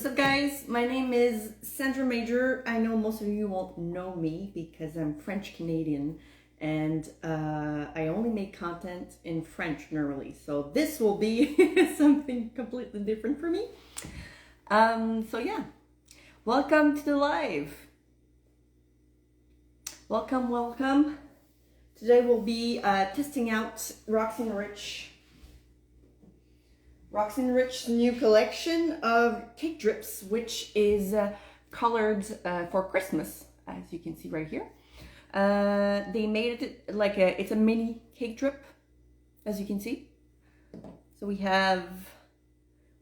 What's up, guys? My name is Sandra Major. I know most of you won't know me because I'm French Canadian and I only make content in French normally. So this will be something completely different for me. So yeah, welcome to the live. Welcome. Today we'll be testing out Roxy Rich's new collection of cake drips, which is colored for Christmas, as you can see right here. They made it like it's a mini cake drip, as you can see. So we have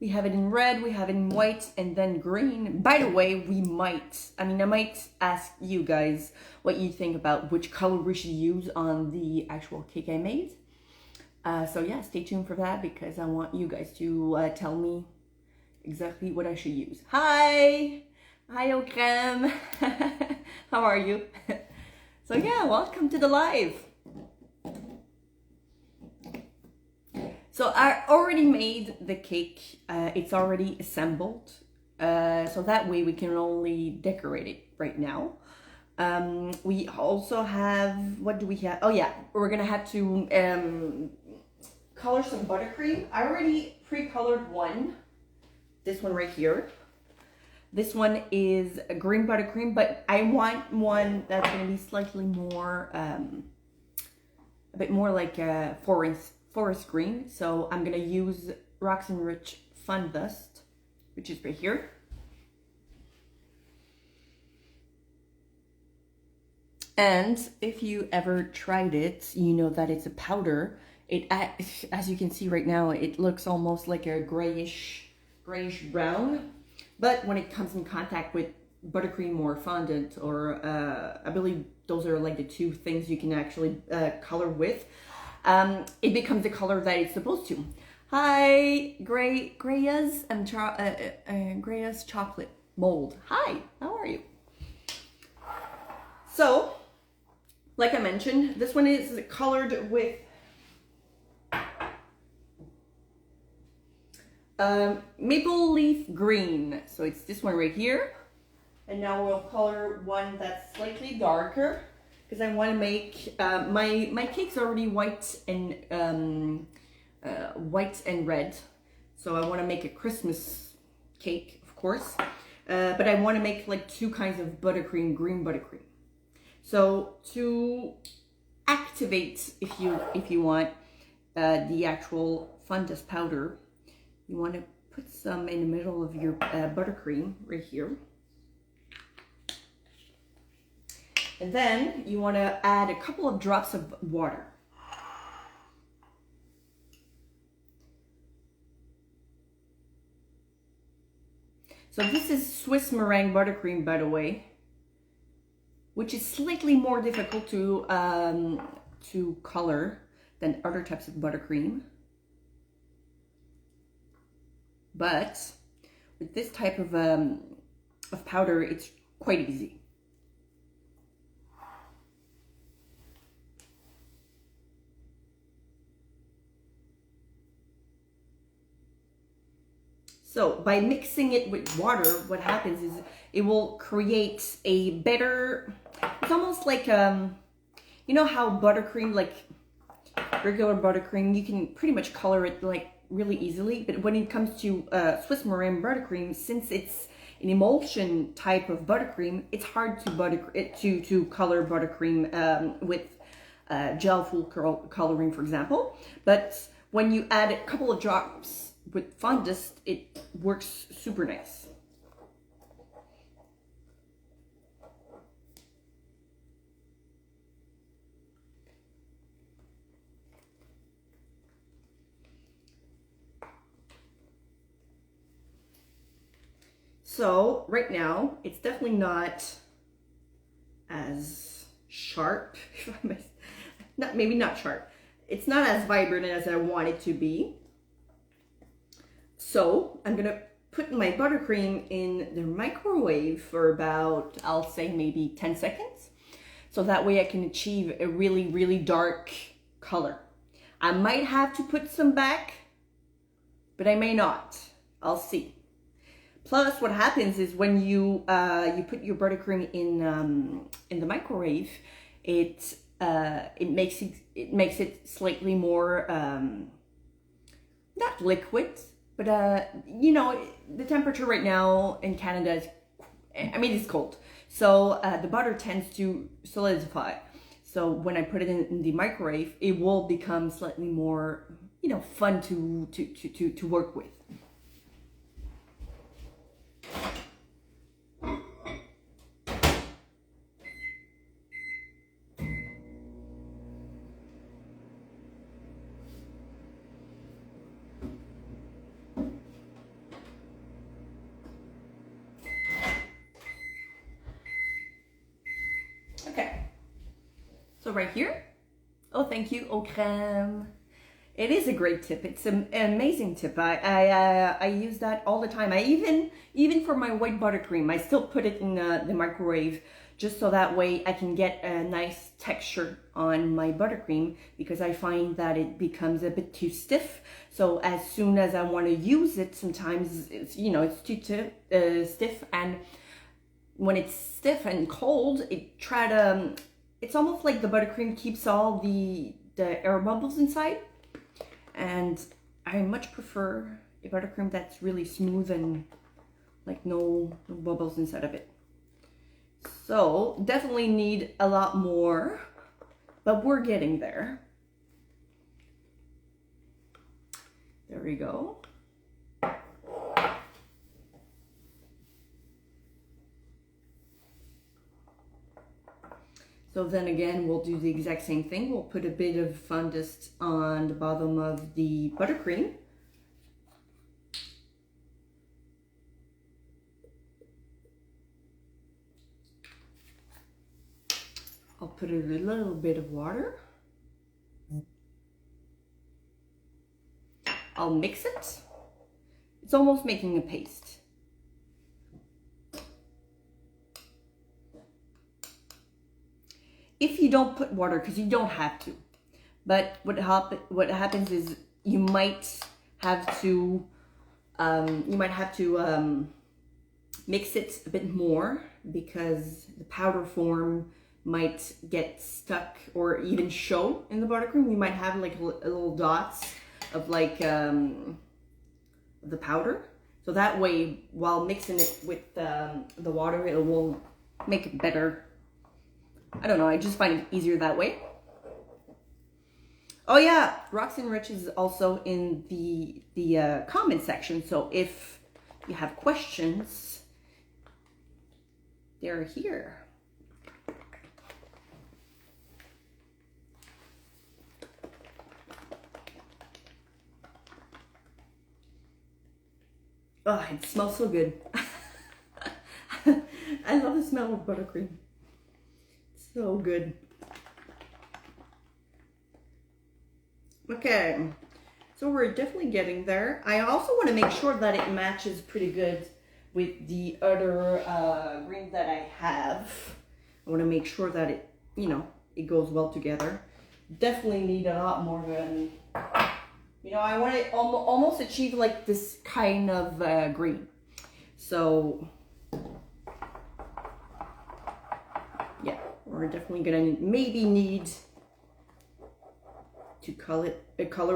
it in red, we have it in white, and then green. By the way, I might ask you guys what you think about which color we should use on the actual cake I made. So yeah, stay tuned for that because I want you guys to tell me exactly what I should use. Hi au crème. How are you? So yeah, welcome to the live. So I already made the cake. It's already assembled. So that way we can only decorate it right now. We also have, what do we have? Oh yeah, we're gonna have to color some buttercream. I already pre-colored one. This one right here. This one is a green buttercream, but I want one that's gonna be slightly more, a bit more like a forest green. So I'm gonna use Roxy Rich fondant, which is right here. And if you ever tried it, you know that it's a powder. It, as you can see right now, it looks almost like a grayish brown. But when it comes in contact with buttercream or fondant, or I believe those are like the two things you can actually color with, it becomes the color that it's supposed to. Hi, Graya's chocolate mold. Hi, how are you? So, like I mentioned, this one is colored with maple leaf green. So it's this one right here. And now we'll color one that's slightly darker because I want to make my cake's already white and red. So I want to make a Christmas cake, of course. But I want to make like two kinds of buttercream, green buttercream. So to activate, if you want, the actual fondant powder, you want to put some in the middle of your buttercream right here. And then you want to add a couple of drops of water. So this is Swiss meringue buttercream, by the way, which is slightly more difficult to color than other types of buttercream. But with this type of powder, it's quite easy. So by mixing it with water, what happens is it will create a better, it's almost like, you know how buttercream, like regular buttercream, you can pretty much color it like really easily, but when it comes to Swiss meringue buttercream, since it's an emulsion type of buttercream, it's hard to color buttercream with gel food coloring, for example. But when you add a couple of drops with fondant, it works super nice. So right now, it's definitely not as sharp, maybe not sharp. It's not as vibrant as I want it to be. So I'm gonna put my buttercream in the microwave for about, I'll say maybe 10 seconds. So that way I can achieve a really, really dark color. I might have to put some back, but I may not. I'll see. Plus, what happens is when you put your buttercream in the microwave, it makes it slightly more not liquid, but you know, the temperature right now in Canada is, I mean, it's cold, so the butter tends to solidify. So when I put it in the microwave, it will become slightly more, you know, fun to work with. Okay, so right here, oh, thank you, au crème. It is a great tip. It's an amazing tip. I use that all the time. I even for my white buttercream, I still put it in the microwave just so that way I can get a nice texture on my buttercream, because I find that it becomes a bit too stiff. So as soon as I want to use it, sometimes it's, you know, it's too stiff, and when it's stiff and cold, it's almost like the buttercream keeps all the air bubbles inside. And I much prefer a buttercream that's really smooth and like no bubbles inside of it. So definitely need a lot more, but we're getting there. There we go. So then again, we'll do the exact same thing. We'll put a bit of fondant on the bottom of the buttercream. I'll put a little bit of water. I'll mix it. It's almost making a paste. If you don't put water, because you don't have to, but what happens is you might have to mix it a bit more, because the powder form might get stuck or even show in the buttercream. You might have like little dots of like the powder. So that way, while mixing it with the water, it will make it better. I don't know, I just find it easier that way. Oh yeah, Roxy Rich is also in the comment section, so if you have questions, they're here. Oh, it smells so good. I love the smell of buttercream. So good. Okay, so we're definitely getting there. I also want to make sure that it matches pretty good with the other green that I have. I want to make sure that it, you know, it goes well together. Definitely need a lot more than, you know, I want to almost achieve like this kind of green. So yeah, we're definitely gonna maybe need to color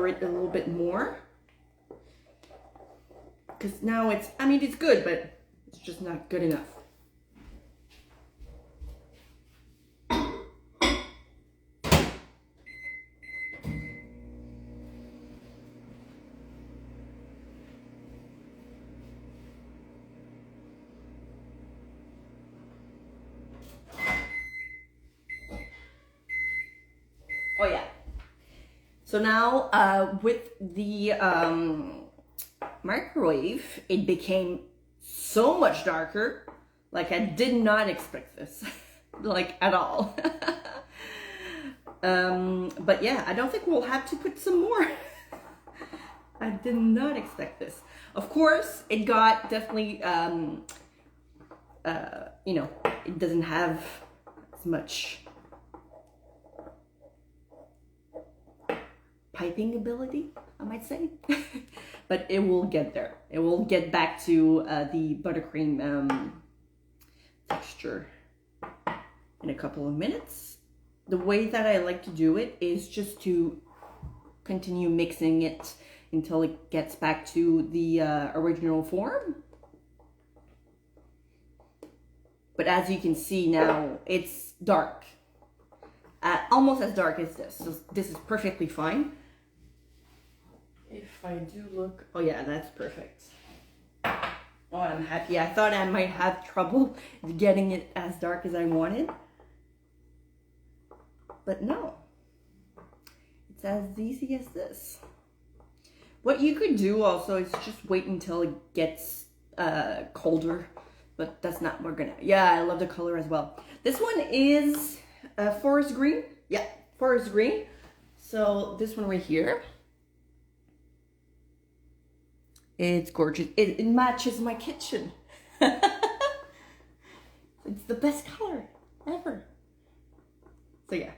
it a little bit more, because now it's, I mean, it's good, but it's just not good enough. Oh yeah. So now with the microwave, it became so much darker. Like, I did not expect this, like, at all. But yeah, I don't think we'll have to put some more. I did not expect this. Of course, it got definitely, you know, it doesn't have as much piping ability, I might say. but it will get there. It will get back to the buttercream texture in a couple of minutes. The way that I like to do it is just to continue mixing it until it gets back to the original form. But as you can see now, it's dark. Almost as dark as this. So this is perfectly fine. If I do look... Oh yeah, that's perfect. Oh, I'm happy. I thought I might have trouble getting it as dark as I wanted. But no. It's as easy as this. What you could do also is just wait until it gets colder. But that's not what we're gonna... Yeah, I love the color as well. This one is forest green. Yeah, forest green. So this one right here. It's gorgeous. It matches my kitchen. It's the best color ever. So yeah.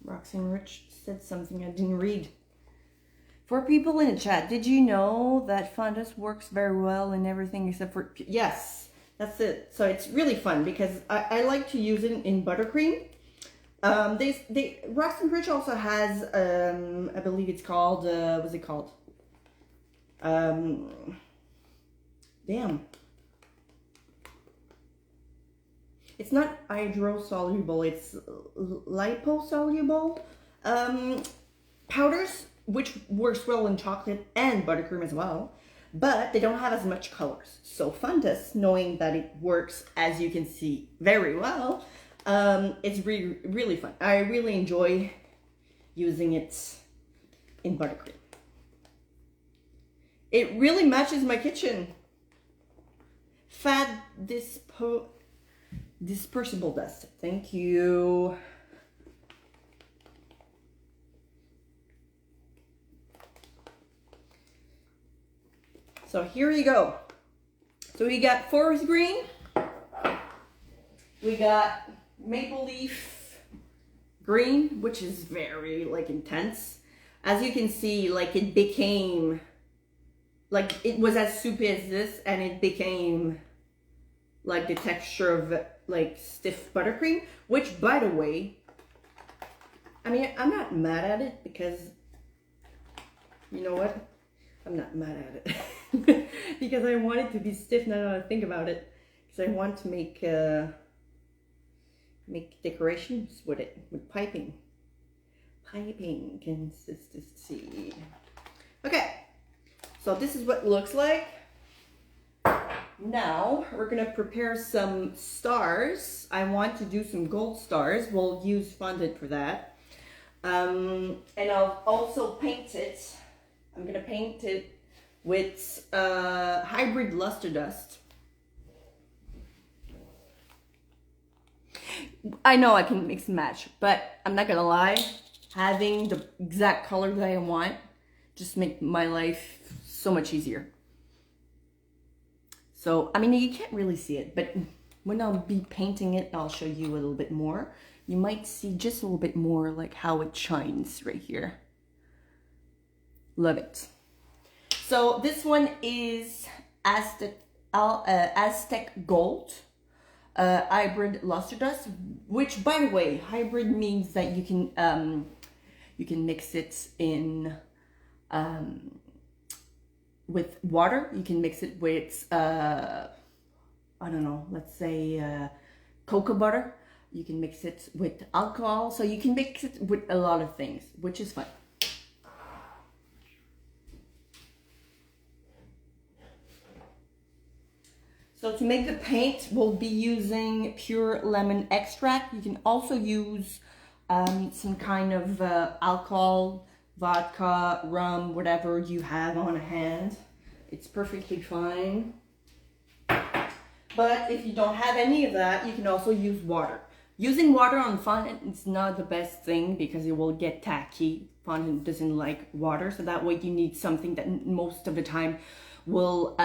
Roxy Rich said something I didn't read. For people in the chat, did you know that fondant works very well in everything except for... Yes, that's it. So it's really fun because I like to use it in buttercream. Roxy Rich also has, I believe it's called, what's it called? Damn. It's not hydrosoluble, it's liposoluble powders, which works well in chocolate and buttercream as well, but they don't have as much colors. So fondant, knowing that it works, as you can see, very well, it's really, really fun. I really enjoy using it in buttercream. It really matches my kitchen. Fat dispersible dust. Thank you. So here you go. So we got forest green. We got maple leaf green, which is very like intense. As you can see, like it became, like it was as soupy as this and it became like the texture of like stiff buttercream, which by the way, I mean, I'm not mad at it because, you know what? I'm not mad at it because I want it to be stiff now that I think about it, because I want to make decorations with it, with piping consistency. Okay, so this is what it looks like. Now we're gonna prepare some stars. I want to do some gold stars. We'll use fondant for that. And I'll also paint it. I'm gonna paint it with hybrid luster dust. I know I can mix and match, but I'm not gonna lie, having the exact color that I want just make my life so much easier. So, I mean, you can't really see it, but when I'll be painting it, I'll show you a little bit more. You might see just a little bit more like how it shines right here. Love it. So this one is Aztec Gold hybrid luster dust, which, by the way, hybrid means that you can mix it in with water. You can mix it with I don't know, let's say cocoa butter. You can mix it with alcohol, so you can mix it with a lot of things, which is fun. So to make the paint, we'll be using pure lemon extract. You can also use some kind of alcohol, vodka, rum, whatever you have on hand. It's perfectly fine. But if you don't have any of that, you can also use water. Using water on fondant is not the best thing because it will get tacky. Fondant doesn't like water, so that way you need something that most of the time will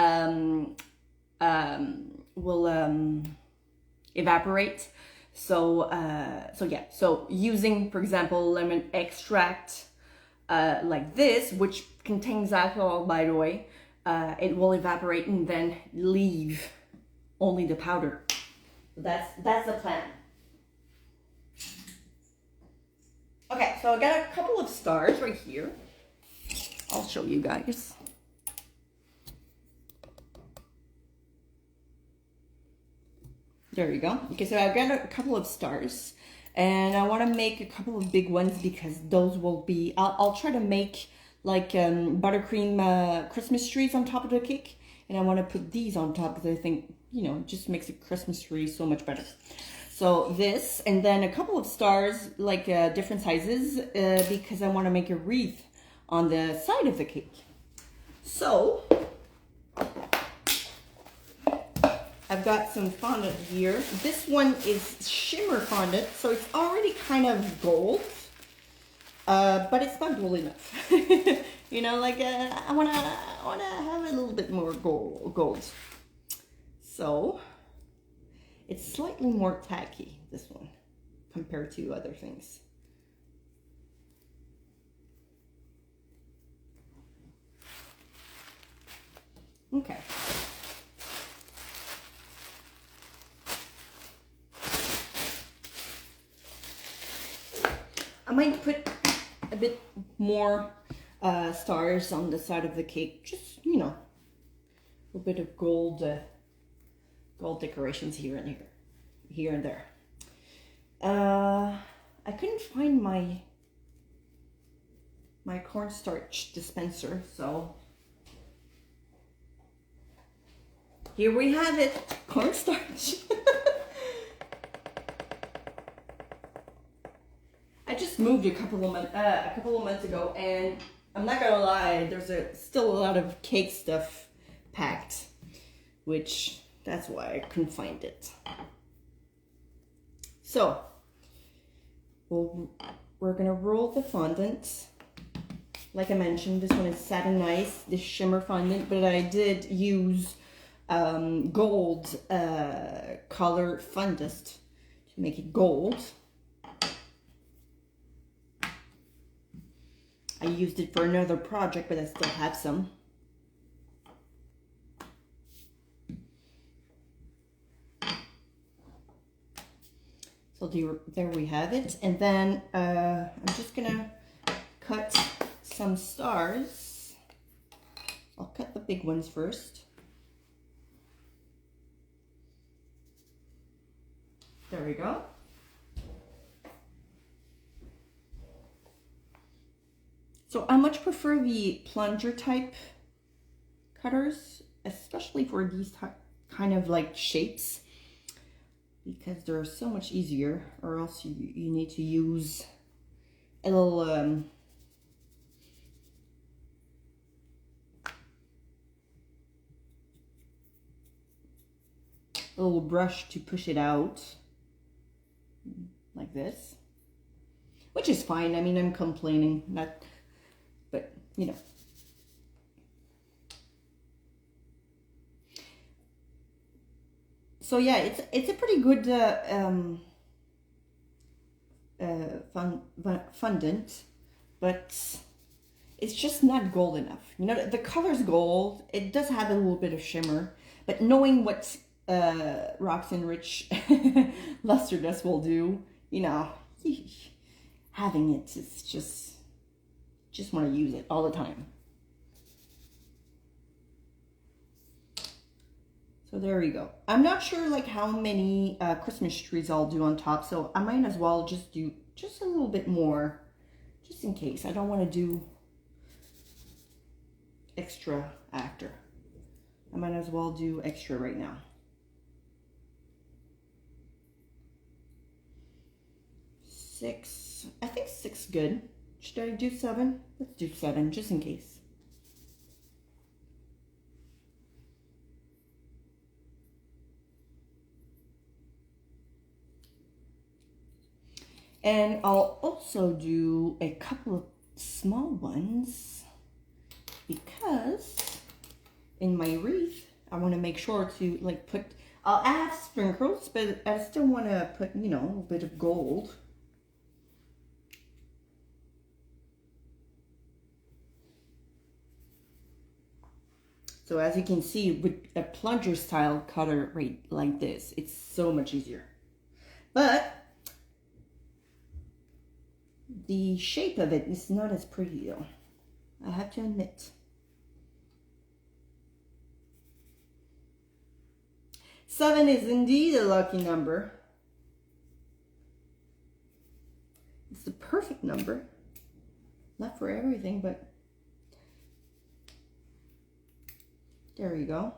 evaporate. So yeah, so using, for example, lemon extract like this, which contains alcohol, by the way, it will evaporate and then leave only the powder. That's the plan. Okay, so I got a couple of stars right here. I'll show you guys. There you go. Okay, so I've got a couple of stars, and I want to make a couple of big ones because those will be, I'll try to make like buttercream Christmas trees on top of the cake, and I want to put these on top because I think, you know, it just makes a Christmas tree so much better. So this, and then a couple of stars, like different sizes, because I want to make a wreath on the side of the cake. So I've got some fondant here. This one is shimmer fondant, so it's already kind of gold, but it's not gold enough. You know, like I wanna have a little bit more gold. So it's slightly more tacky, this one, compared to other things. Okay. I might put a bit more stars on the side of the cake, just, you know, a little bit of gold decorations here and there. I couldn't find my cornstarch dispenser, so here we have it, cornstarch. I just moved a couple of months ago, and I'm not gonna lie, there's still a lot of cake stuff packed, which that's why I couldn't find it. So we're gonna roll the fondant. Like I mentioned, this one is satin ice, this shimmer fondant, but I did use gold color fondant to make it gold. I used it for another project, but I still have some. So there we have it. And then I'm just gonna cut some stars. I'll cut the big ones first. There we go. So I much prefer the plunger type cutters, especially for these kind of like shapes, because they're so much easier, or else you need to use a little brush to push it out like this, which is fine. I mean, I'm complaining, not, but you know. So yeah, it's a pretty good fondant, but it's just not gold enough. You know, the color's gold. It does have a little bit of shimmer, but knowing what Roxy Rich luster dust will do, you know, having it is just want to use it all the time. So there we go. I'm not sure like how many Christmas trees I'll do on top, so I might as well just do just a little bit more, just in case. I don't want to do extra after. I might as well do extra right now. Six, I think 6 good. Should I do 7? Let's do 7, just in case. And I'll also do a couple of small ones because in my wreath, I want to make sure to like put, I'll add sprinkles, but I still want to put, you know, a bit of gold. So as you can see, with a plunger style cutter right like this, it's so much easier. But the shape of it is not as pretty though, I have to admit. 7 is indeed a lucky number. It's the perfect number. Not for everything, but there you go.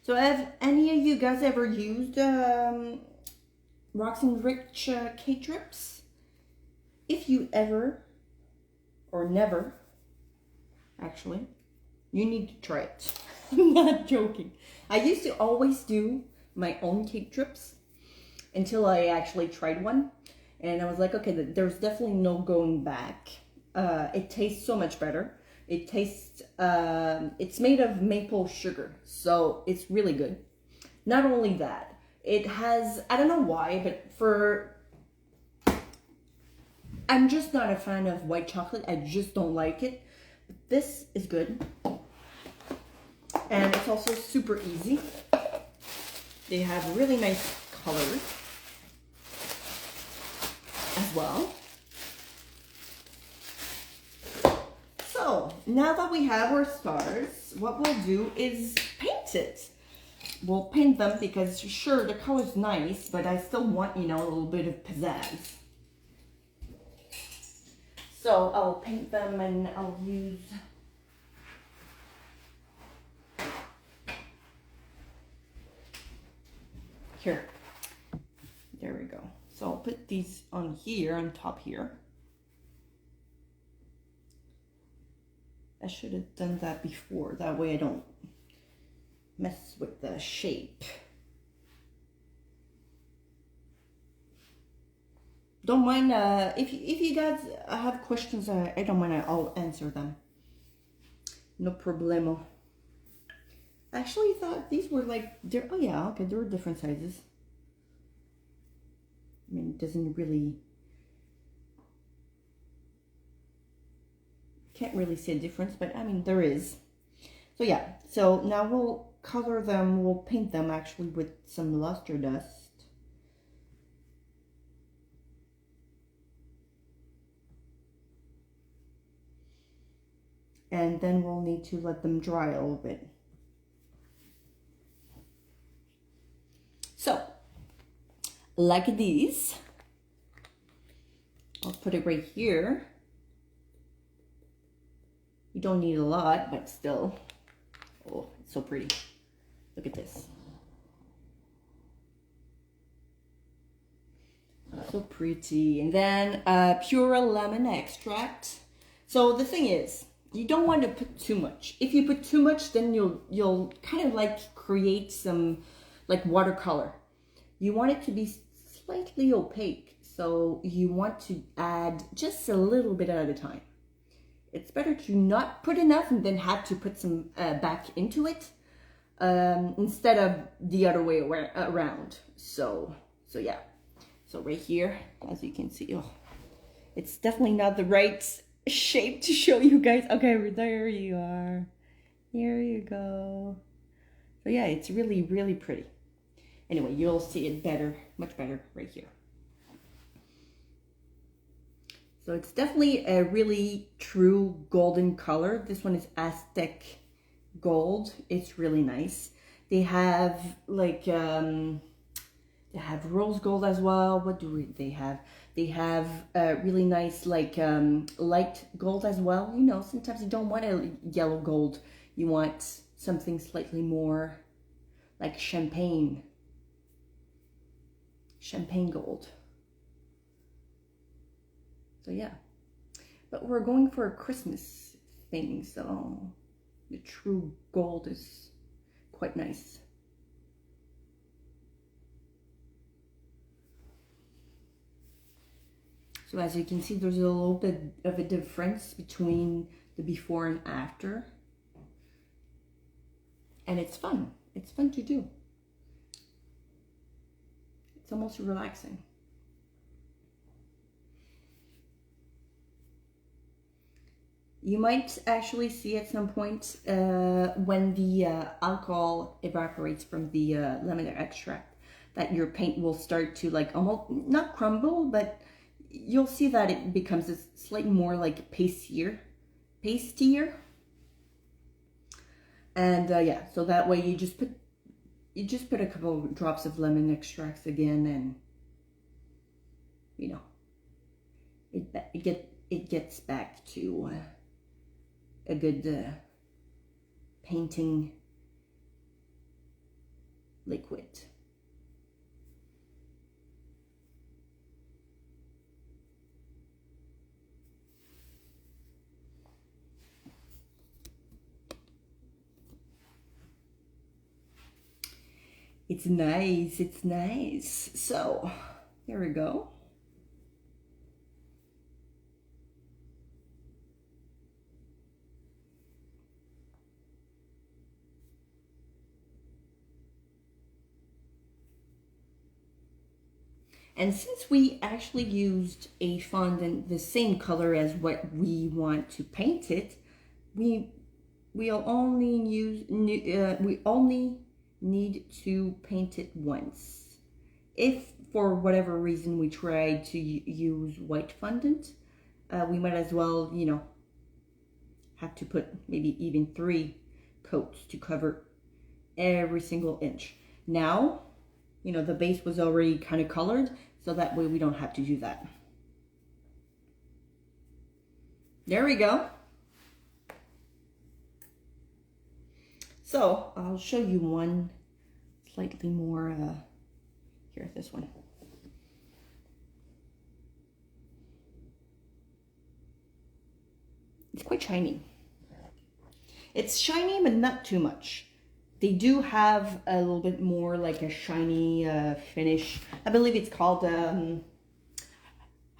So have any of you guys ever used Roxy Rich cake drips? If you ever, or never, actually, you need to try it. I'm not joking. I used to always do my own cake drips until I actually tried one. And I was like, okay, there's definitely no going back. It tastes so much better. It tastes, it's made of maple sugar, so it's really good. Not only that, it has, I don't know why, but I'm just not a fan of white chocolate. I just don't like it. But this is good. And it's also super easy. They have really nice colors as well. So now that we have our stars, what we'll do is paint it. We'll paint them because sure, the color's nice, but I still want, you know, a little bit of pizzazz. So I'll paint them and I'll use here. There we go. So I'll put these on here, on top here. I should have done that before. That way I don't mess with the shape. Don't mind if you guys have questions. I don't mind. I'll answer them. No problemo. I actually thought these were like oh yeah, okay, there were different sizes. I mean, it doesn't really, can't really see a difference, but I mean there is. So yeah, so now we'll color them. We'll paint them actually with some luster dust. And then we'll need to let them dry a little bit. So, like these, I'll put it right here. You don't need a lot, but still. Oh, it's so pretty. Look at this. So pretty. And then pure lemon extract. So the thing is, you don't want to put too much. If you put too much, then you'll kind of like create some like watercolor. You want it to be slightly opaque, so you want to add just a little bit at a time. It's better to not put enough and then have to put some back into it instead of the other way around. So yeah. So right here, as you can see, oh, it's definitely not the right shape to show you guys. Okay, there you are. Here you go. So yeah, it's really, really pretty. Anyway, you'll see it better, much better right here. So it's definitely a really true golden color. This one is Aztec gold. It's really nice. They have like, they have rose gold as well. What do they have? They have really nice like light gold as well. You know, sometimes you don't want a yellow gold. You want something slightly more like champagne gold. So yeah, but we're going for a Christmas thing, so the true gold is quite nice. So as you can see, there's a little bit of a difference between the before and after. And it's fun. It's fun to do. It's almost relaxing. You might actually see at some point when the alcohol evaporates from the lemon extract that your paint will start to like almost, not crumble, but you'll see that it becomes a slightly more like pastier. And yeah, so that way you just put a couple of drops of lemon extracts again, and you know, it gets back to a good painting liquid. It's nice, it's nice. So, there we go. And since we actually used a fondant the same color as what we want to paint it, we'll only we only need to paint it once. If for whatever reason we try to use white fondant, we might as well, you know, have to put maybe even 3 coats to cover every single inch. Now, you know, the base was already kind of colored, so that way we don't have to do that. There we go. So I'll show you one slightly more, here, this one. It's quite shiny. It's shiny, but not too much. They do have a little bit more like a shiny finish. I believe it's called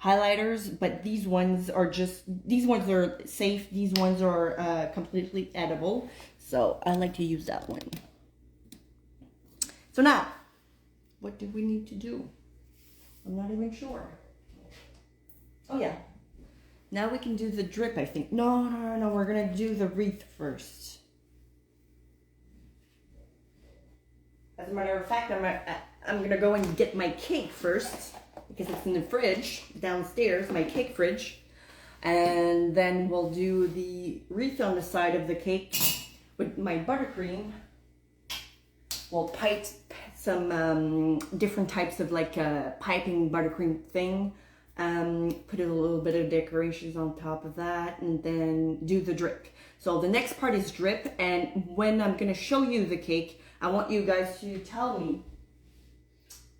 highlighters, but these ones are safe. These ones are completely edible. So I like to use that one. So now, what do we need to do? I'm not even sure. Oh yeah. Now we can do the drip, I think. No, we're gonna do the wreath first. As a matter of fact, I'm gonna go and get my cake first, because it's in the fridge downstairs, my cake fridge. And then we'll do the wreath on the side of the cake with my buttercream. We'll pipe some different types of like piping buttercream thing. Put a little bit of decorations on top of that, and then do the drip. So the next part is drip, and when I'm gonna show you the cake, I want you guys to tell me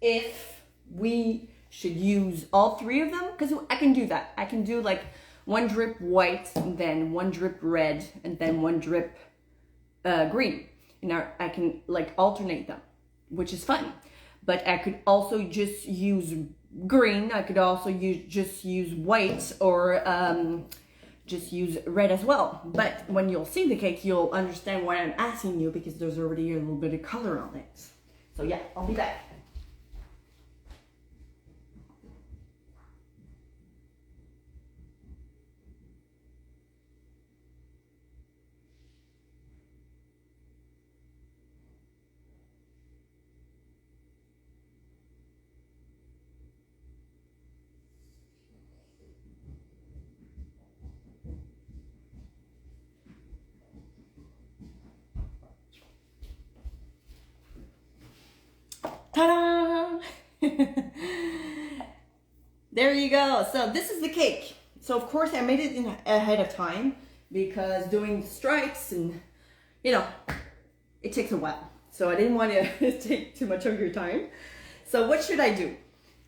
if we should use all 3 of them, because I can do that. I can do like 1 drip white, and then 1 drip red, and then 1 drip green. Now I can like alternate them, which is fun. But I could also just use green. I could also just use white, or just use red as well. But when you'll see the cake, you'll understand why I'm asking you, because there's already a little bit of color on it. So yeah, I'll be back. Ta-da! There you go. So this is the cake. So of course I made it ahead of time, because doing stripes and, you know, it takes a while. So I didn't want to take too much of your time. So what should I do?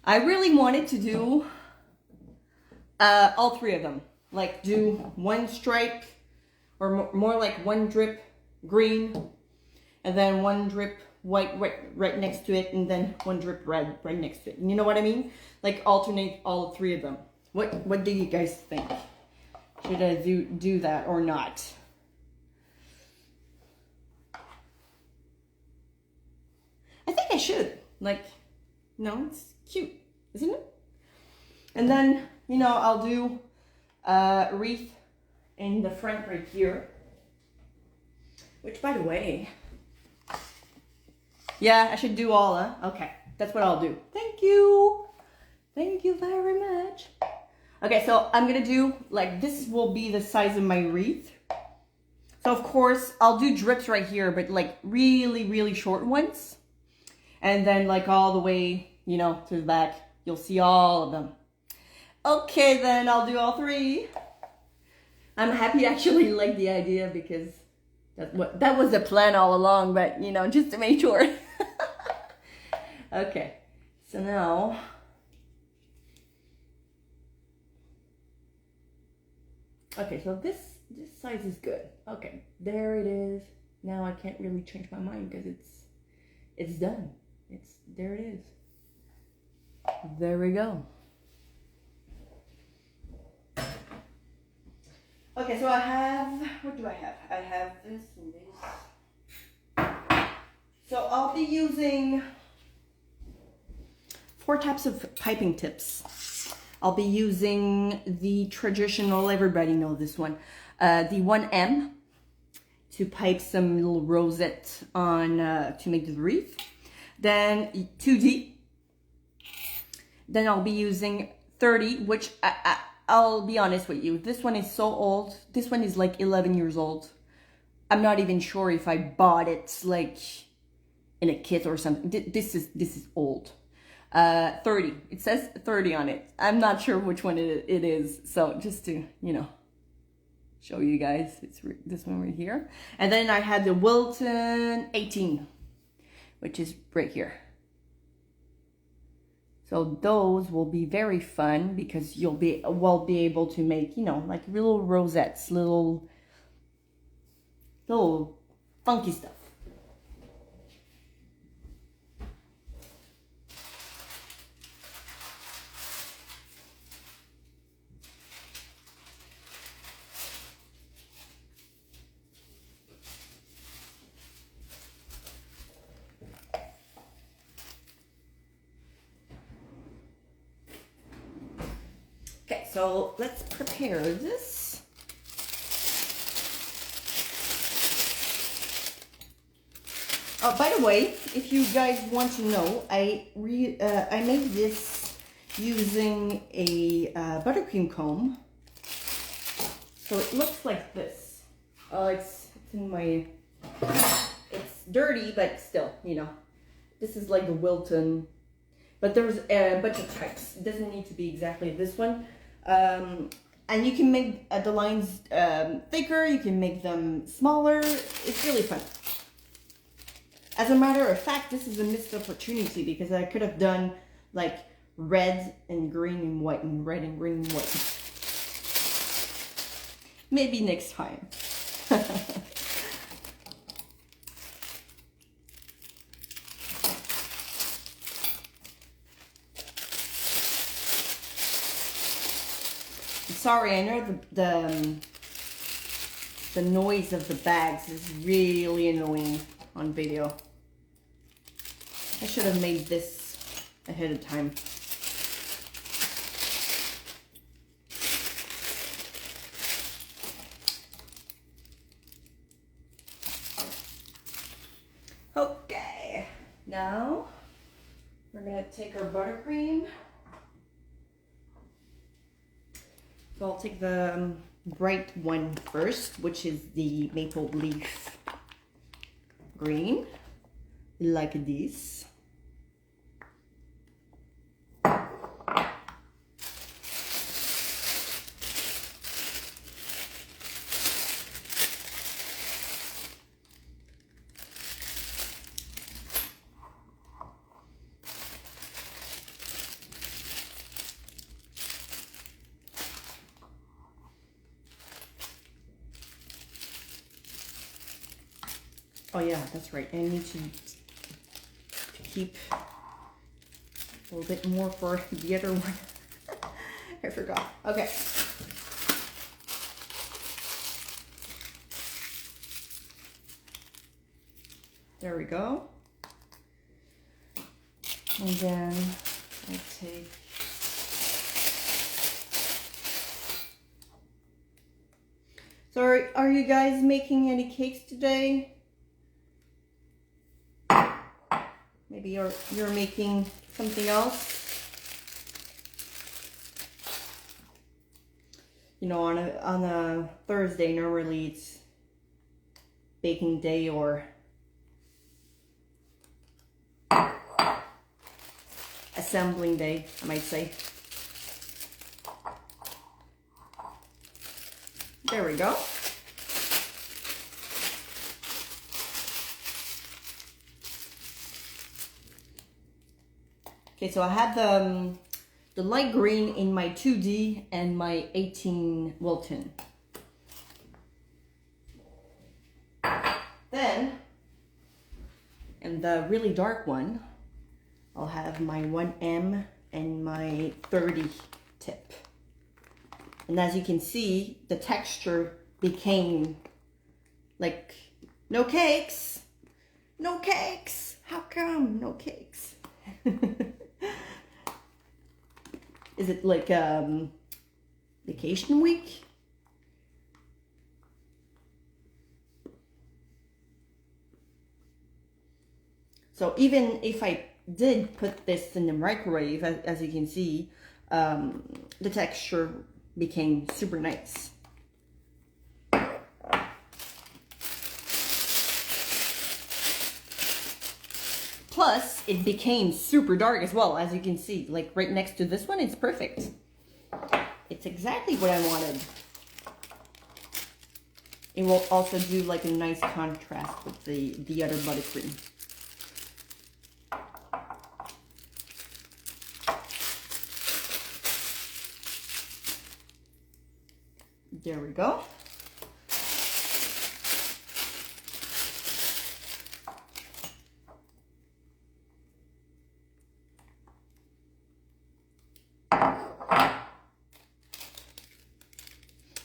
I really wanted to do all three of them. Like do one stripe, or more like one drip green, and then one drip white right next to it, and then one drip red right next to it. You know what I mean? Like alternate all three of them. What do you guys think? Should I do that or not? I think I should. Like, no, it's cute, isn't it? And then, you know, I'll do a wreath in the front right here. Which, by the way, yeah, I should do all, huh? Okay, that's what I'll do. Thank you. Thank you very much. Okay, so I'm gonna do, like, this will be the size of my wreath. So, of course, I'll do drips right here, but, like, really, really short ones. And then, like, all the way, you know, to the back, you'll see all of them. Okay, then I'll do all three. I'm happy I actually like the idea because that was the plan all along, but, you know, just to make sure. Okay, so now, okay, so this size is good. Okay, there it is. Now I can't really change my mind because it's done. There it is. There we go. Okay, so I have, what do I have? I have this and this. So I'll be using 4 types of piping tips. I'll be using the traditional, everybody knows this one, the 1M to pipe some little rosette on to make the wreath. Then 2D. Then I'll be using 30, which I'll be honest with you, this one is so old. This one is like 11 years old. I'm not even sure if I bought it like in a kit or something. This is old. 30. It says 30 on it. I'm not sure which one it is. So just to, you know, show you guys, it's this one right here. And then I had the Wilton 18, which is right here. So those will be very fun because we'll be able to make, you know, like little rosettes, little funky stuff. Okay, so let's prepare this. Oh, by the way, if you guys want to know, I made this using a buttercream comb. So it looks like this. It's in my, it's dirty, but still, you know, this is like the Wilton, but there's a bunch of types. It doesn't need to be exactly this one. And you can make the lines thicker, you can make them smaller. It's really fun. As a matter of fact, this is a missed opportunity because I could have done like red and green and white and red and green and white. Maybe next time. Sorry, I know the noise of the bags is really annoying on video. I should have made this ahead of time. Okay, now we're gonna take our buttercream. So I'll take the bright one first, which is the maple leaf green, like this. Oh yeah, that's right. I need to keep a little bit more for the other one. I forgot. Okay. There we go. And then I take So are you guys making any cakes today? Maybe you're making something else? You know, on a Thursday normally it's baking day or assembling day, I might say. There we go. Okay, so I have the light green in my 2D and my 18 Wilton. Then, in the really dark one, I'll have my 1M and my 30 tip. And as you can see, the texture became like, no cakes, no cakes. How come no cakes? Is it like vacation week? So even if I did put this in the microwave, as you can see, the texture became super nice. Plus, it became super dark as well, as you can see. Like right next to this one, it's perfect. It's exactly what I wanted. It will also do like a nice contrast with the other buttercream. There we go.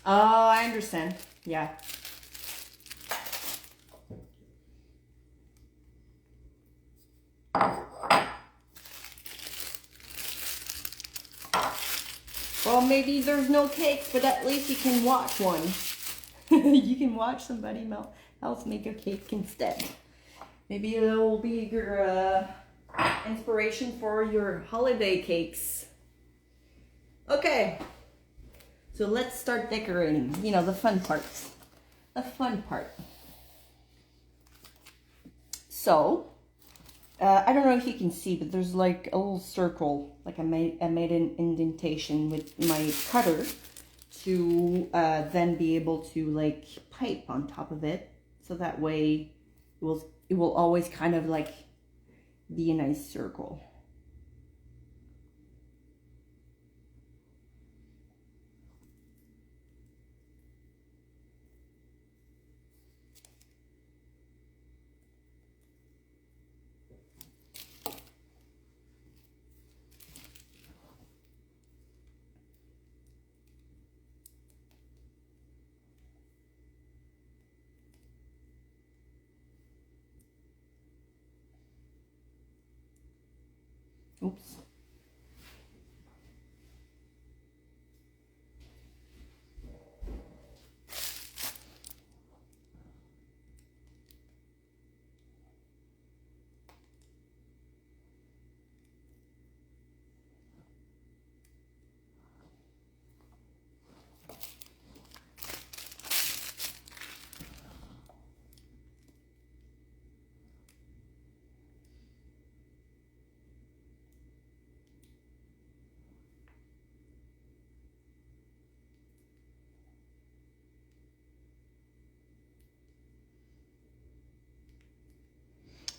Oh, I understand. Yeah. Well, maybe there's no cakes, but at least you can watch one. You can watch somebody else make a cake instead. Maybe it will be your inspiration for your holiday cakes. Okay. So let's start decorating. You know, the fun parts. The fun part. So, I don't know if you can see, but there's like a little circle. Like I made an indentation with my cutter to then be able to like pipe on top of it. So that way it will always kind of like be a nice circle. Oops.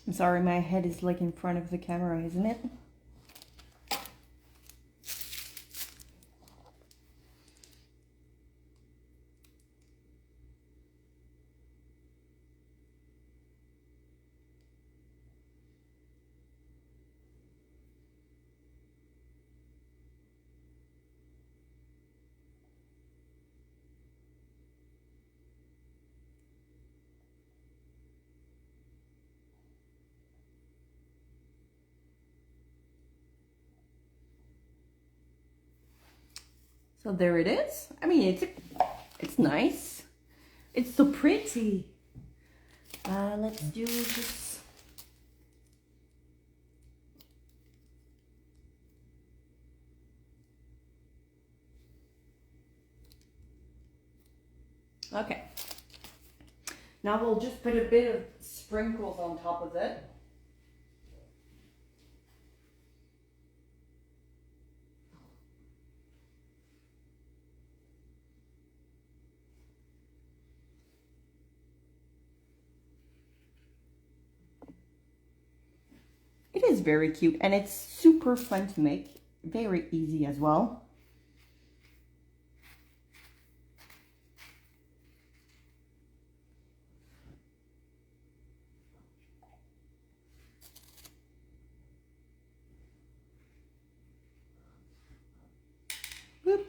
I'm sorry, my head is like in front of the camera, isn't it? So there it is. I mean, it's nice. It's so pretty. Let's do this. Okay. Now we'll just put a bit of sprinkles on top of it. It is very cute and it's super fun to make. Very easy as well. Whoop.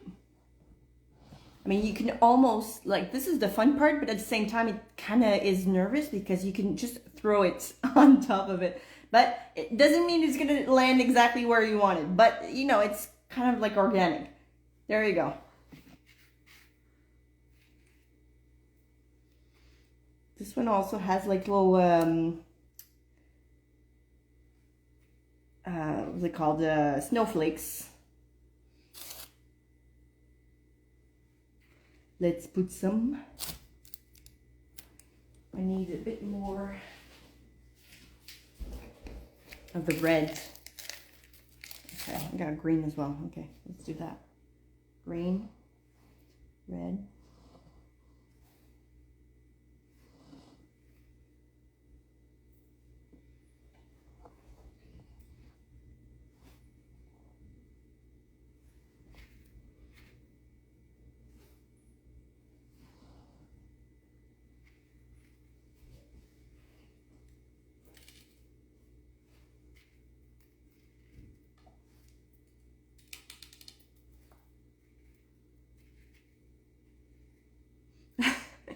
I mean, you can almost, like, this is the fun part, but at the same time, it kind of is nervous because you can just throw it on top of it. But it doesn't mean it's going to land exactly where you want it. But, you know, it's kind of like organic. There you go. This one also has like little, what's it called? Snowflakes. Let's put some. I need a bit more of the red. Okay, I got green as well. Okay, let's do that. Green, red.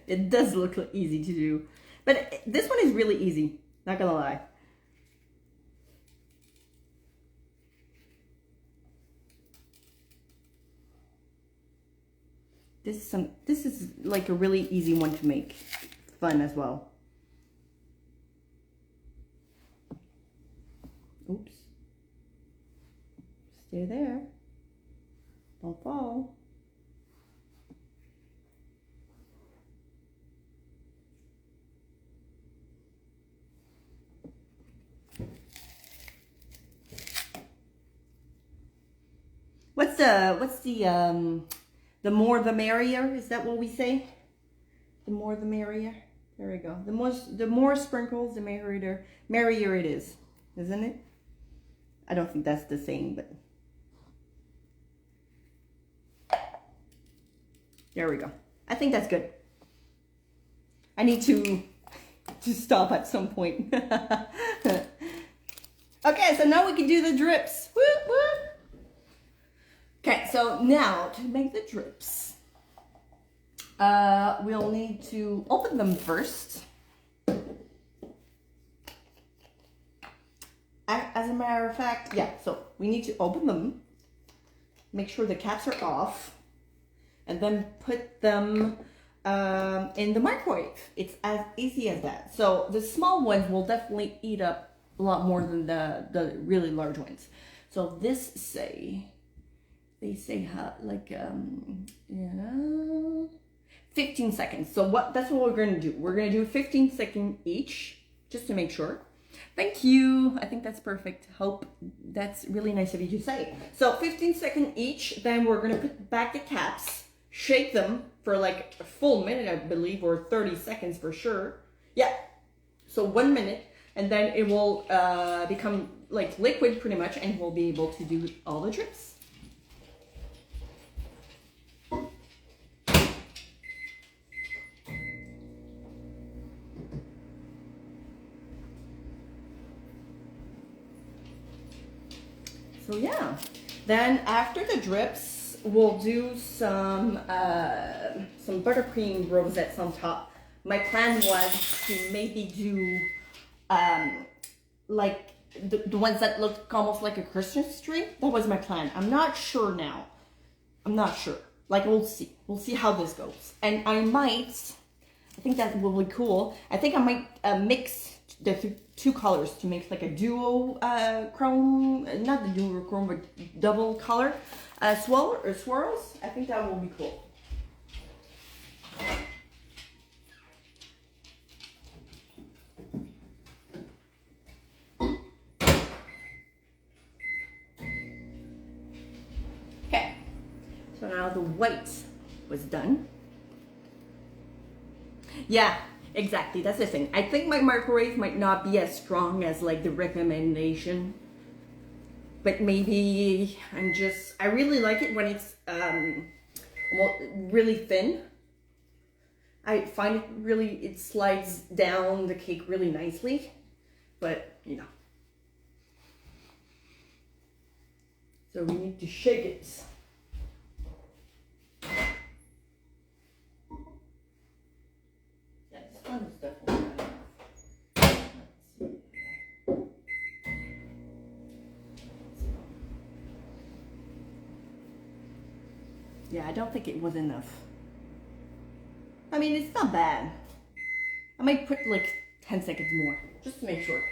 It does look easy to do, but this one is really easy, not gonna lie. This is like a really easy one to make, fun as well. Oops. Stay there. Don't fall. What's the more the merrier? Is that what we say? The more the merrier. There we go. The more sprinkles, the merrier it is, isn't it? I don't think that's the saying, but there we go. I think that's good. I need to stop at some point. Okay, so now we can do the drips. Whoop, whoop. Okay, so now to make the drips, we'll need to open them first. As a matter of fact, yeah, so we need to open them, make sure the caps are off, and then put them in the microwave. It's as easy as that. So the small ones will definitely eat up a lot more than the really large ones. So they say like 15 seconds. So that's what we're gonna do. We're gonna do 15 seconds each, just to make sure. Thank you. I think that's perfect. Hope that's really nice of you to say. So 15 seconds each. Then we're gonna put back the caps, shake them for like a full minute, I believe, or 30 seconds for sure. Yeah. So 1 minute, and then it will become like liquid pretty much, and we'll be able to do all the drips. So yeah, then after the drips, we'll do some buttercream rosettes on top. My plan was to maybe do like the ones that look almost like a Christmas tree. That was my plan. I'm not sure now. I'm not sure. like we'll see how this goes. And I think that will be cool. I think I might mix the two colors to make like a duo chrome, not the duo chrome, but double color swirls. I think that will be cool. Okay, so now the white was done. Yeah, exactly, that's the thing. I think my microwave might not be as strong as like the recommendation, but maybe I really like it when it's really thin. I find it slides down the cake really nicely, but you know. So we need to shake it. Yeah, this one is definitely not enough. Let's see. Yeah, I don't think it was enough. I mean, it's not bad. I might put like 10 seconds more, just to make sure.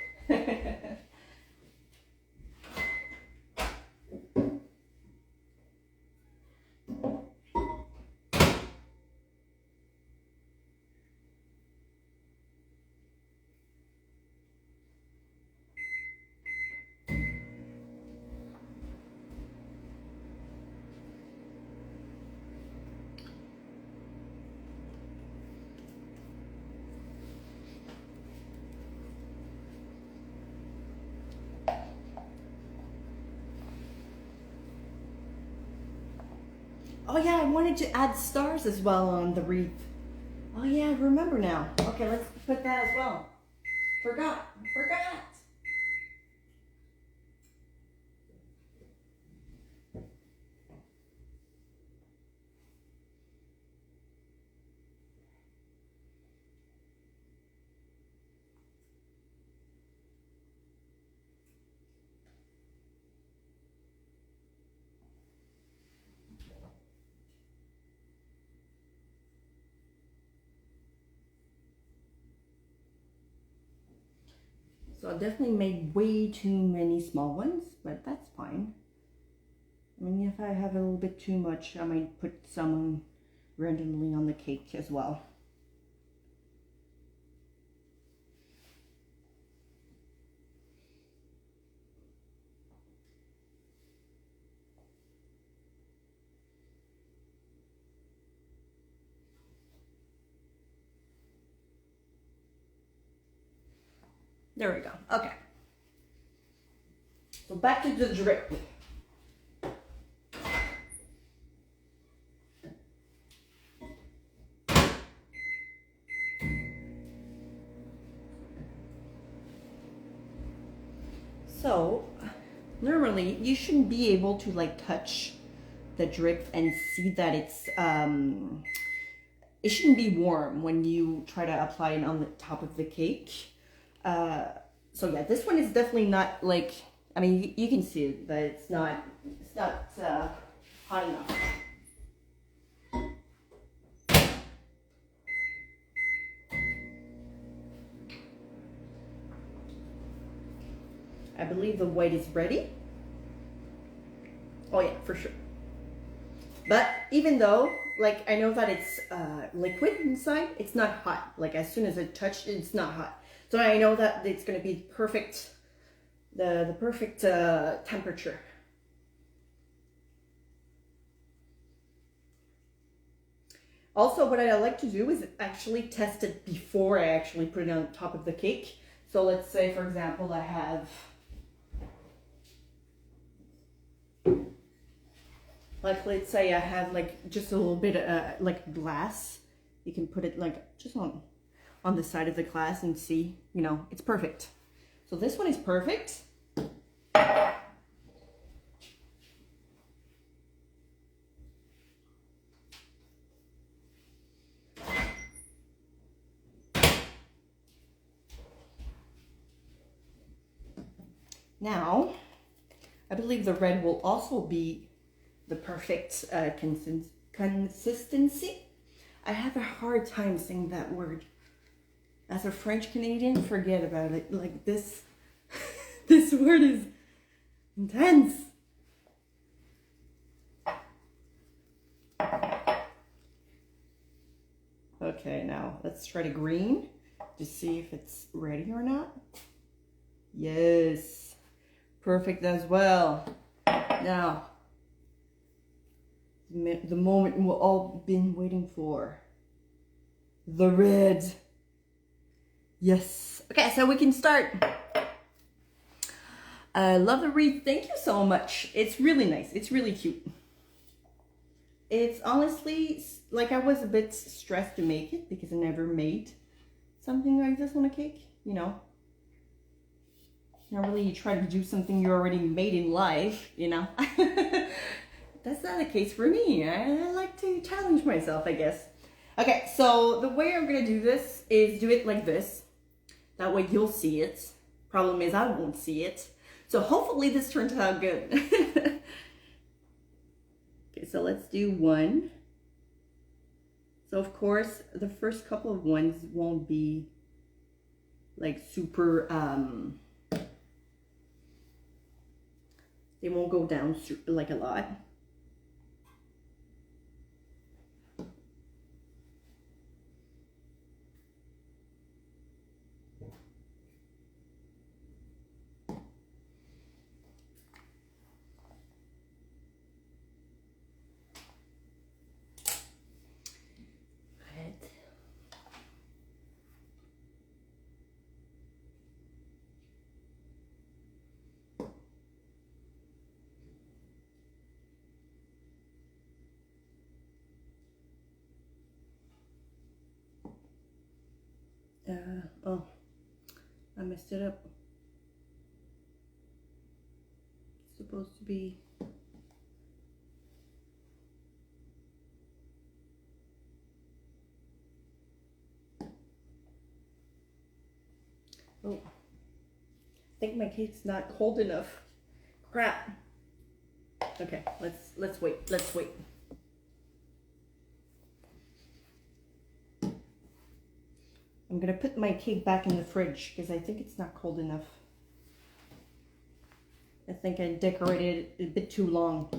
Oh yeah, I wanted to add stars as well on the wreath. Oh yeah, I remember now. Okay, let's put that as well. Forgot. So I definitely made way too many small ones, but that's fine. I mean, if I have a little bit too much, I might put some randomly on the cake as well. There we go. Okay. So back to the drip. So normally you shouldn't be able to like touch the drip and see that it shouldn't be warm when you try to apply it on the top of the cake. So yeah, this one is definitely not like, I mean, you can see it, but it's not hot enough. I believe the white is ready. Oh yeah, for sure. But even though, like, I know that it's liquid inside, it's not hot. Like, as soon as I touch it, it's not hot. So I know that it's going to be perfect, the perfect temperature. Also, what I like to do is actually test it before I actually put it on top of the cake. So let's say, for example, I have, like, let's say I have like just a little bit of like glass. You can put it like just on the side of the glass and see, you know, it's perfect. So this one is perfect. Now, I believe the red will also be the perfect consistency. I have a hard time saying that word. As a French Canadian, forget about it. Like this, this word is intense. Okay, now let's try the green to see if it's ready or not. Yes, perfect as well. Now, the moment we've all been waiting for. The red. Yes. Okay, so we can start. I love the wreath. Thank you so much. It's really nice. It's really cute. It's honestly, like I was a bit stressed to make it because I never made something like this on a cake, you know. Not really try to do something you already made in life, you know. That's not the case for me. I like to challenge myself, I guess. Okay, so the way I'm gonna do this is do it like this. That way you'll see it. Problem is I won't see it. So hopefully this turns out good. Okay, so let's do one. So of course, the first couple of ones won't be like super, they won't go down like a lot. Oh, I messed it up. It's supposed to be. Oh, I think my cake's not cold enough. Crap. Okay, let's wait. Let's wait. I'm gonna put my cake back in the fridge because I think it's not cold enough. I think I decorated it a bit too long.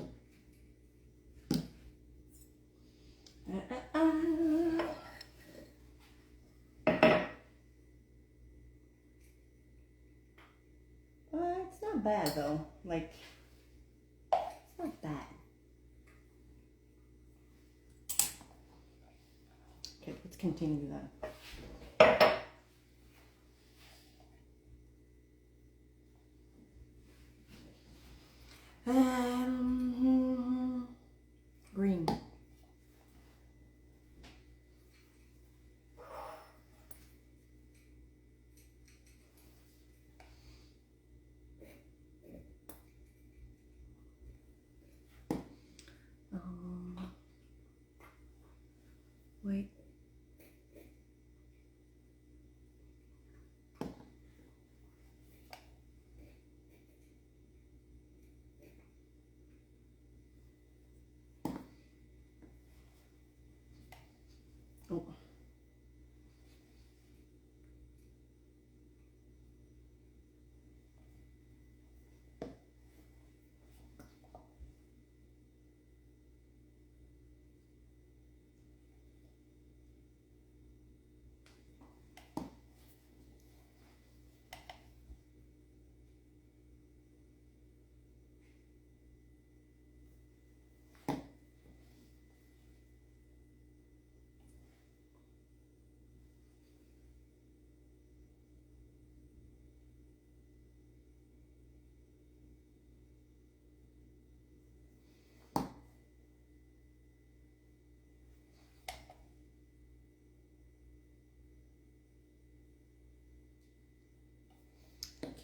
It's not bad though. Like, it's not bad. Okay, let's continue that. Green. Wait. Oh.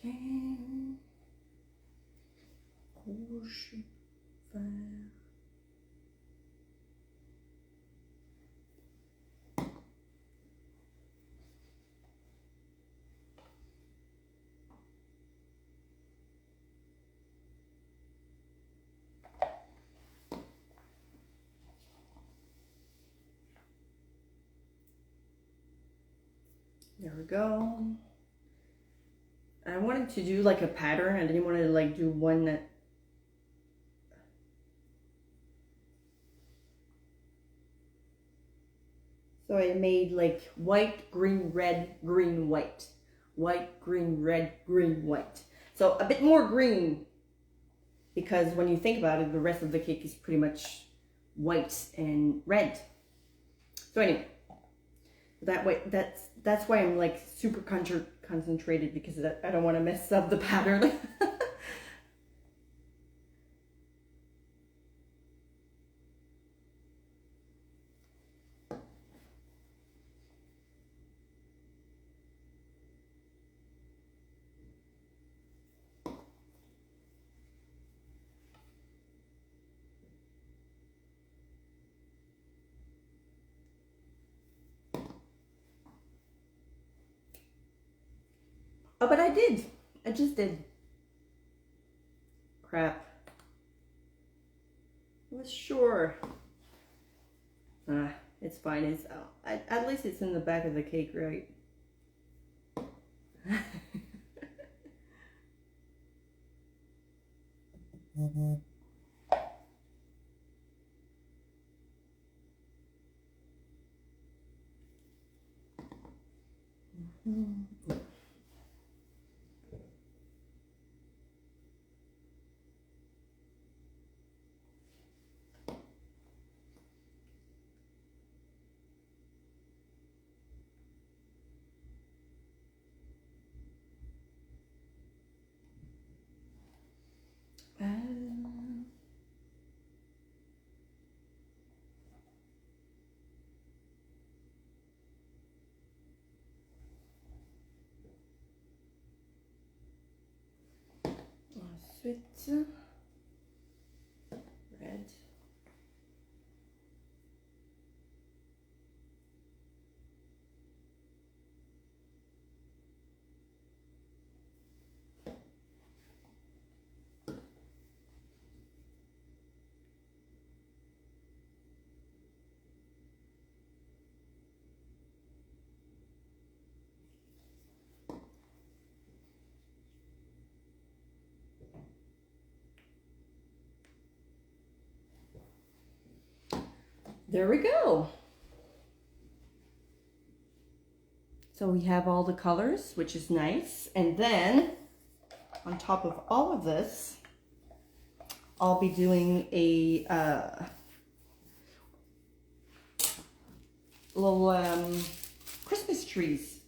Okay. Rouge, vert. There we go. I wanted to do like a pattern. I didn't want to like do one that. So I made like white, green, red, green, white. White, green, red, green, white. So a bit more green, because when you think about it, the rest of the cake is pretty much white and red. So anyway, that way, that's why I'm like super concentrated, because I don't want to mess up the pattern. Oh, but I did. I just did. Crap. I was sure. It's fine. It's at least it's in the back of the cake, right? Ensuite, red. There we go. So we have all the colors, which is nice. And then on top of all of this, I'll be doing a little Christmas trees.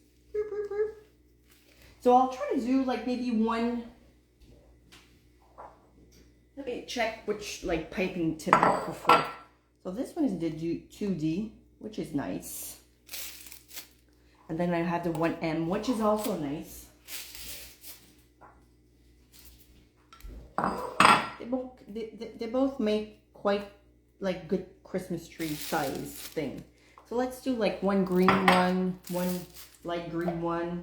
So I'll try to do like maybe one. Let me check which like piping tip I prefer. So this one is the 2D, which is nice. And then I have the 1M, which is also nice. They both make quite like good Christmas tree size thing. So let's do like one green one, one light green one.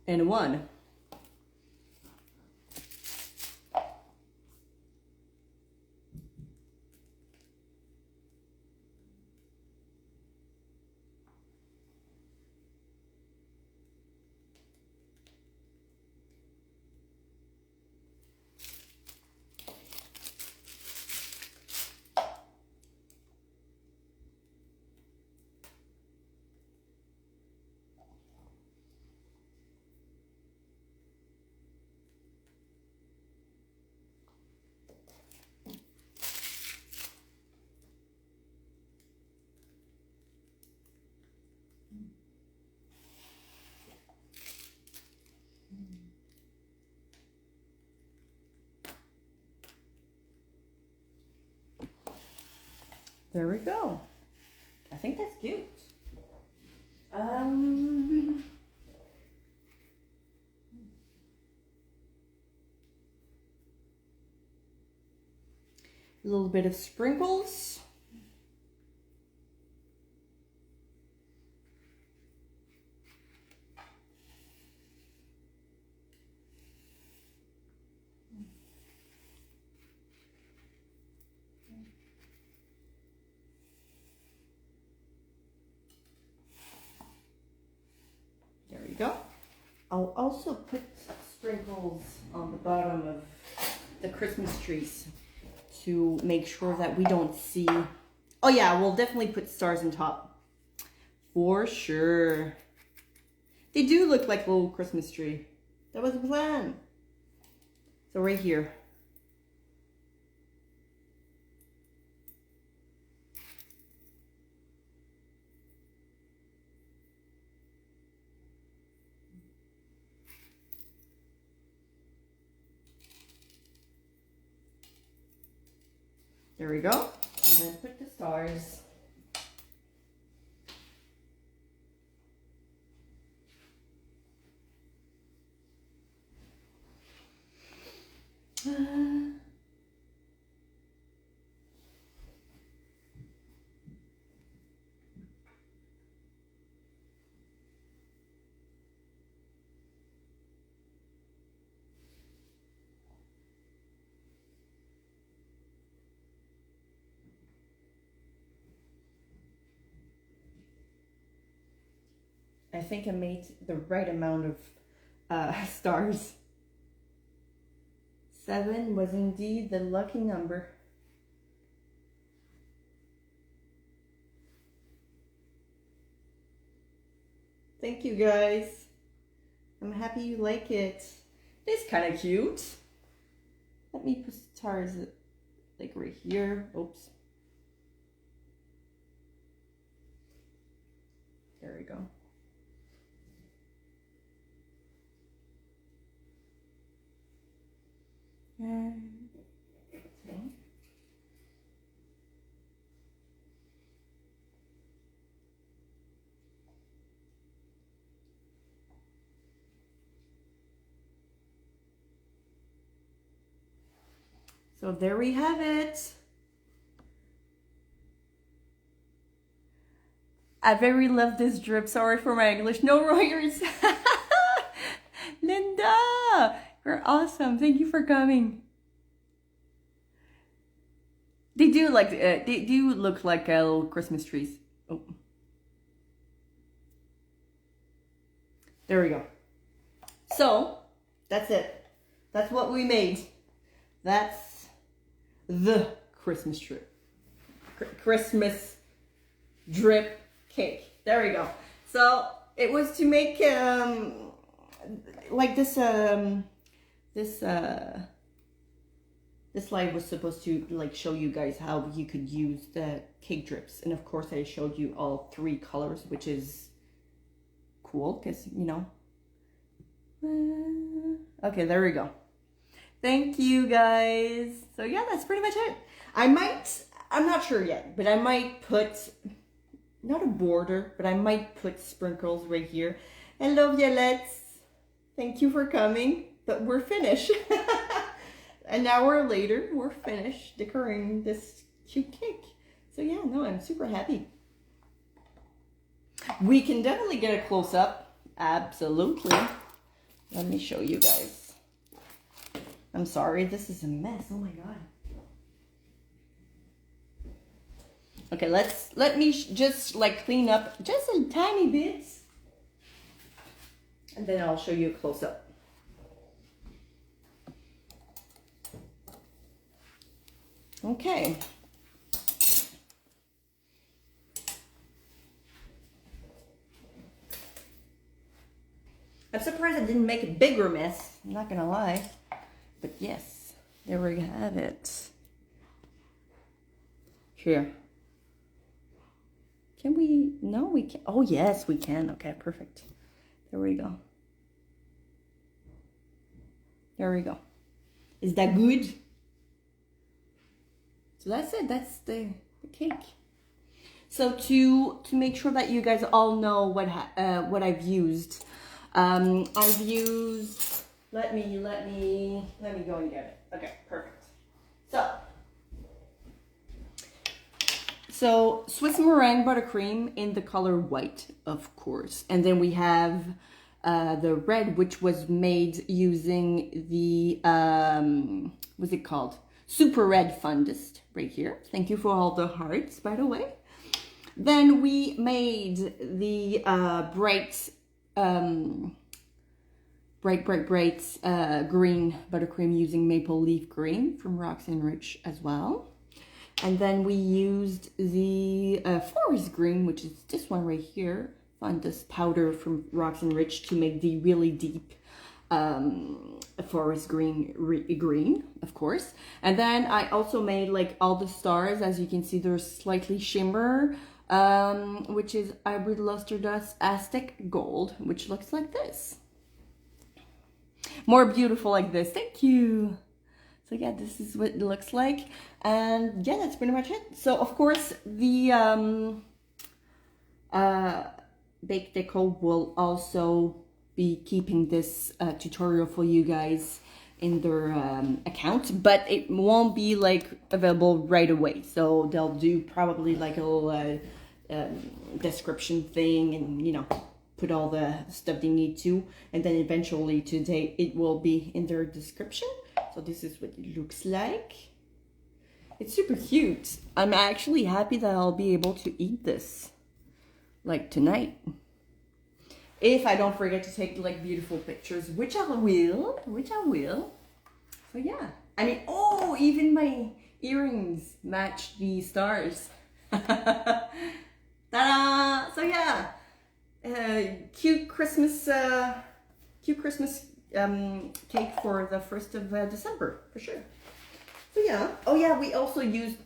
And one. There we go. I think that's cute. A little bit of sprinkles. we go. I'll also put sprinkles on the bottom of the Christmas trees to make sure that we don't see. Oh yeah, we'll definitely put stars on top. For sure. They do look like a little Christmas tree. That was the plan. So right here. There we go. And then put the stars. I think I made the right amount of stars. 7 was indeed the lucky number. Thank you guys. I'm happy you like it. It's kind of cute. Let me put stars like right here. Oops. There we go. Okay. So there we have it. I very love this drip. Sorry for my English. No worries. Linda, you're awesome. Thank you for coming. They do look like little Christmas trees. Oh. There we go. So that's it. That's what we made. That's the Christmas tree. Christmas drip cake. There we go. So it was to make like this this slide was supposed to like show you guys how you could use the cake drips, and of course I showed you all 3 colors, which is cool because you know. Okay, there we go. Thank you guys. So yeah, that's pretty much it. I'm not sure yet, but I might put not a border, but I might put sprinkles right here. Hello, Violettes. Thank you for coming, but we're finished. An hour later, we're finished decorating this cute cake. So yeah, no, I'm super happy. We can definitely get a close-up. Absolutely. Let me show you guys. I'm sorry, this is a mess. Oh my God. Okay, let me just like clean up just a tiny bit, and then I'll show you a close-up. Okay. I'm surprised I didn't make a bigger mess. I'm not gonna lie. But yes, there we have it. Here. Can we? No, we can't. Oh, yes, we can. Okay, perfect. There we go. There we go. Is that good? So that's it. That's the cake. So to make sure that you guys all know what I've used, I've used. Let me go and get it. Okay, perfect. So Swiss meringue buttercream in the color white, of course, and then we have the red, which was made using the what's it called? Super red fondant right here. Thank you for all the hearts, by the way. Then we made the bright bright green buttercream using maple leaf green from Roxy Rich as well. And then we used the forest green, which is this one right here, fondant powder from Roxy Rich to make the really deep forest green, of course. And then I also made like all the stars. As you can see, they're slightly shimmer, which is hybrid luster dust Aztec gold, which looks like this. More beautiful like this. Thank you. So yeah, this is what it looks like. And yeah, that's pretty much it. So of course the Bake Deco will also be keeping this tutorial for you guys in their account, but it won't be like available right away. So they'll do probably like a little description thing, and you know, put all the stuff they need to, and then eventually today it will be in their description. So this is what it looks like. It's super cute. I'm actually happy that I'll be able to eat this like tonight, if I don't forget to take like beautiful pictures, which I will. So yeah, I mean, oh, even my earrings match the stars. Ta-da! So yeah, cute Christmas cake for the 1st of December, for sure. So yeah, oh yeah, we also used,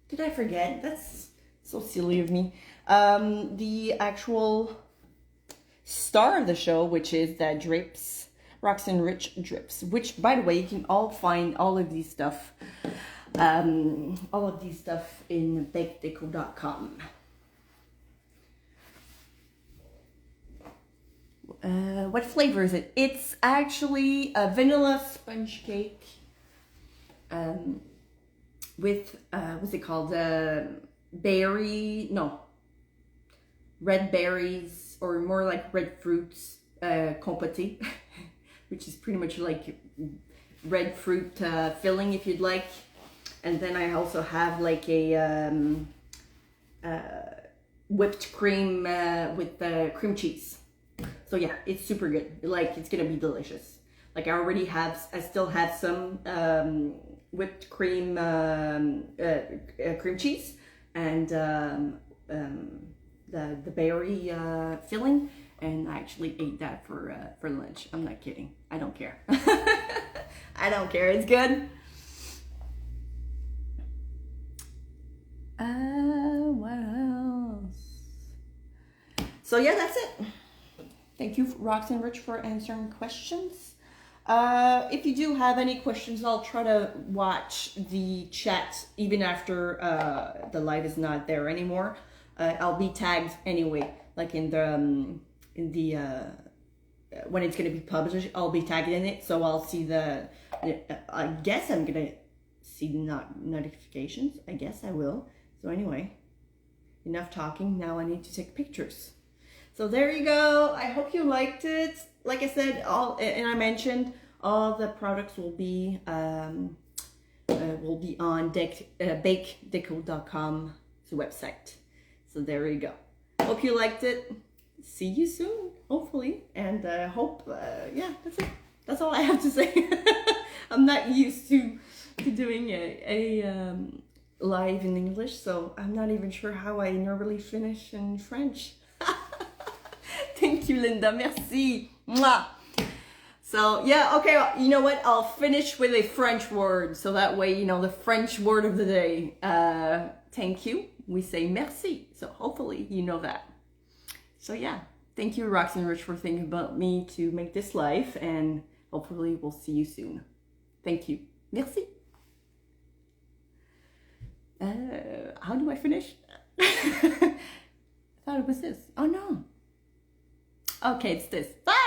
did I forget? That's so silly of me. The actual star of the show, which is the drips, Roxy Rich drips, which by the way, you can all find all of these stuff in bakedeco.com. What flavor is it? It's actually a vanilla sponge cake with what's it called? Red berries, or more like red fruits compote, which is pretty much like red fruit filling, if you'd like. And then I also have like a whipped cream with cream cheese. So yeah, it's super good. Like, it's gonna be delicious. Like, I still have some whipped cream cream cheese and the berry filling, and I actually ate that for lunch. I'm not kidding. I don't care. I don't care. It's good. What else? So yeah, that's it. Thank you, Roxy Rich, for answering questions. If you do have any questions, I'll try to watch the chat even after the live is not there anymore. I'll be tagged anyway, like in the when it's gonna be published, I'll be tagged in it, so I'll see the. I guess I'm gonna see notifications. I guess I will. So anyway, enough talking. Now I need to take pictures. So there you go. I hope you liked it. Like I said, and I mentioned, all the products will be on bakedeco.com's website. So there you go. Hope you liked it. See you soon, hopefully. And yeah, that's it. That's all I have to say. I'm not used to doing a live in English, so I'm not even sure how I normally finish in French. Thank you, Linda. Merci. Mwah. So, yeah, okay, well, you know what? I'll finish with a French word, so that way, you know, the French word of the day. Thank you. We say merci. So hopefully you know that. So yeah, thank you, Roxy Rich, for thinking about me to make this live, and hopefully we'll see you soon. Thank you. Merci. How do I finish? I thought it was this. Oh no. Okay, it's this. Bye.